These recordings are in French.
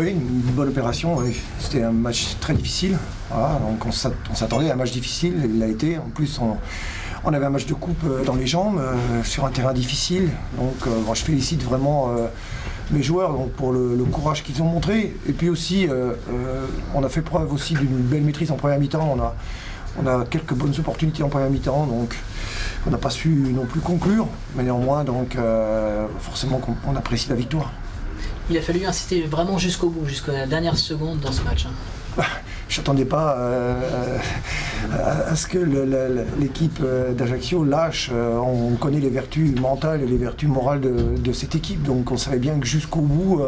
Oui, une bonne opération. Oui. C'était un match très difficile. Voilà, donc on s'attendait à un match difficile. Il l'a été. En plus, on avait un match de coupe dans les jambes, sur un terrain difficile. Donc, je félicite vraiment mes joueurs donc, pour le courage qu'ils ont montré. Et puis aussi, on a fait preuve aussi d'une belle maîtrise en première mi-temps. On a quelques bonnes opportunités en première mi-temps. Donc, on n'a pas su non plus conclure. Mais néanmoins, donc, forcément, on apprécie la victoire. Il a fallu insister vraiment jusqu'au bout, jusqu'à la dernière seconde dans ce match. Je n'attendais pas à ce que l'équipe d'Ajaccio lâche. On connaît les vertus mentales et les vertus morales de cette équipe. Donc on savait bien que jusqu'au bout,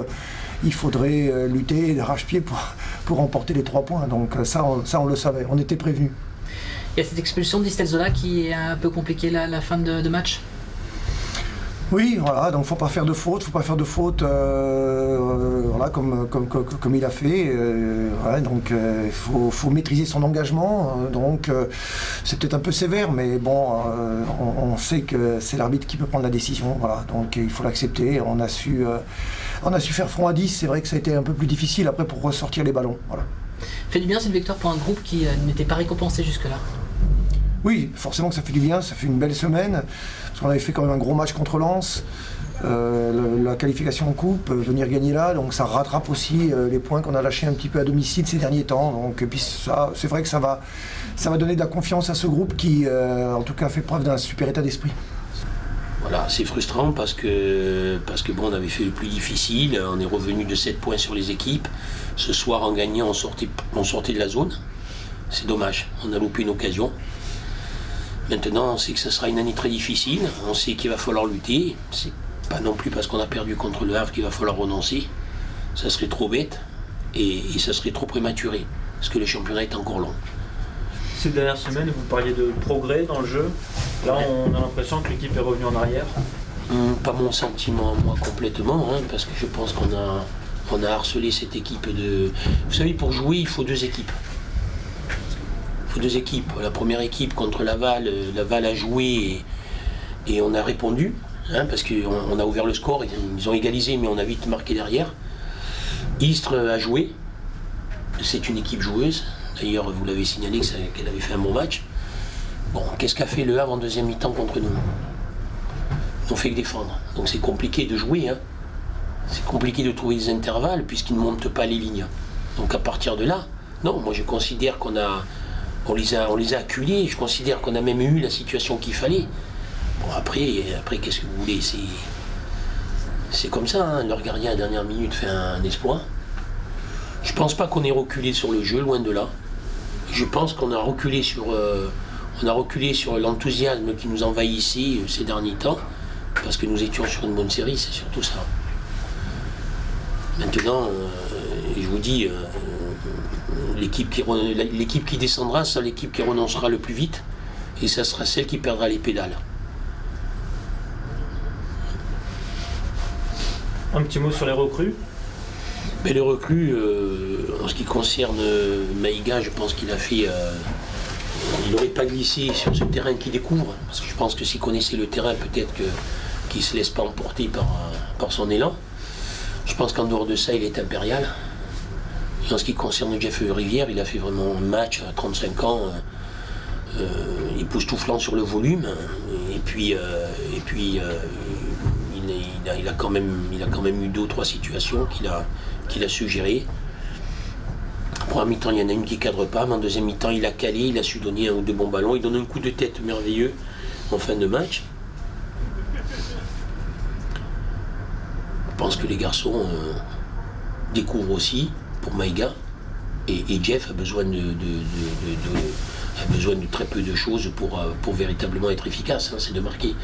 il faudrait lutter d'arrache-pied pour remporter les 3 points. Donc ça, on le savait, on était prévenus. Il y a cette expulsion d'Istel Zola qui a un peu compliqué la fin de match. Oui, voilà, donc faut pas faire de faute, voilà, comme il a fait. Voilà, donc faut maîtriser son engagement. Donc c'est peut-être un peu sévère, mais bon, on sait que c'est l'arbitre qui peut prendre la décision. Voilà, donc il faut l'accepter. On a su faire front à 10. C'est vrai que ça a été un peu plus difficile après pour ressortir les ballons. Voilà. Fait du bien cette victoire pour un groupe qui n'était pas récompensé jusque-là. Oui, forcément que ça fait du bien, ça fait une belle semaine, parce qu'on avait fait quand même un gros match contre Lens, la qualification en coupe, venir gagner là, donc ça rattrape aussi les points qu'on a lâchés un petit peu à domicile ces derniers temps. Donc, et puis ça, c'est vrai que ça va donner de la confiance à ce groupe qui, en tout cas, fait preuve d'un super état d'esprit. Voilà, c'est frustrant parce que bon, on avait fait le plus difficile, on est revenu de 7 points sur les équipes. Ce soir, en gagnant, on sortait de la zone. C'est dommage, on a loupé une occasion. Maintenant, on sait que ce sera une année très difficile, on sait qu'il va falloir lutter. C'est pas non plus parce qu'on a perdu contre le Havre qu'il va falloir renoncer. Ça serait trop bête et ça serait trop prématuré, parce que le championnat est encore long. Ces dernières semaines, vous parliez de progrès dans le jeu. Là, on a l'impression que l'équipe est revenue en arrière. Pas mon sentiment, moi, complètement, parce que je pense qu'on a harcelé cette équipe de... Vous savez, pour jouer, il faut 2 équipes. Il faut 2 équipes. La première équipe contre Laval, Laval a joué et on a répondu, parce qu'on a ouvert le score, ils ont égalisé, mais on a vite marqué derrière. Istres a joué, c'est une équipe joueuse. D'ailleurs, vous l'avez signalé qu'elle avait fait un bon match. Bon, qu'est-ce qu'a fait le Havre en deuxième mi-temps contre nous? Ils n'ont fait que défendre. Donc c'est compliqué de jouer. C'est compliqué de trouver des intervalles puisqu'ils ne montent pas les lignes. Donc à partir de là, non, moi je considère qu'on les a acculés. Je considère qu'on a même eu la situation qu'il fallait. Bon, après qu'est-ce que vous voulez? C'est comme ça. Leur gardien à la dernière minute fait un exploit. Je pense pas qu'on ait reculé sur le jeu, loin de là. Je pense qu'on a reculé sur l'enthousiasme qui nous envahissait ces derniers temps, parce que nous étions sur une bonne série, c'est surtout ça. Maintenant, je vous dis, l'équipe qui descendra, c'est l'équipe qui renoncera le plus vite, et ça sera celle qui perdra les pédales. Un petit mot sur les recrues. Mais les recrues, en ce qui concerne Maïga, je pense qu'il a fait... il n'aurait pas glissé sur ce terrain qu'il découvre, parce que je pense que s'il connaissait le terrain, peut-être qu'il ne se laisse pas emporter par son élan. Je pense qu'en dehors de ça, il est impérial. Et en ce qui concerne Jeff Rivière, il a fait vraiment un match à 35 ans, époustouflant sur le volume, et puis il a quand même eu 2 ou 3 situations qu'il a su gérer. En première mi-temps, il y en a une qui ne cadre pas, mais en deuxième mi-temps, il a calé, il a su donner 1 ou 2 bons ballons, il donne un coup de tête merveilleux en fin de match. Je pense que les garçons découvrent aussi, pour Maïga, et Jeff a besoin de très peu de choses pour véritablement être efficace, c'est de marquer.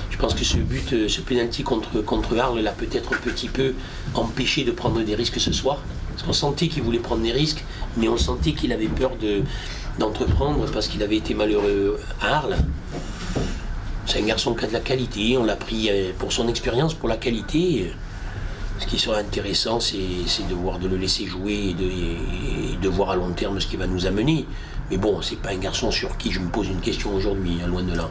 Je pense que ce penalty contre Arles l'a peut-être un petit peu empêché de prendre des risques ce soir. Parce qu'on sentait qu'il voulait prendre des risques, mais on sentait qu'il avait peur d'entreprendre parce qu'il avait été malheureux à Arles. C'est un garçon qui a de la qualité, on l'a pris pour son expérience, pour la qualité. Ce qui serait intéressant, c'est de le laisser jouer et de voir à long terme ce qui va nous amener. Mais bon, c'est pas un garçon sur qui je me pose une question aujourd'hui, loin de là.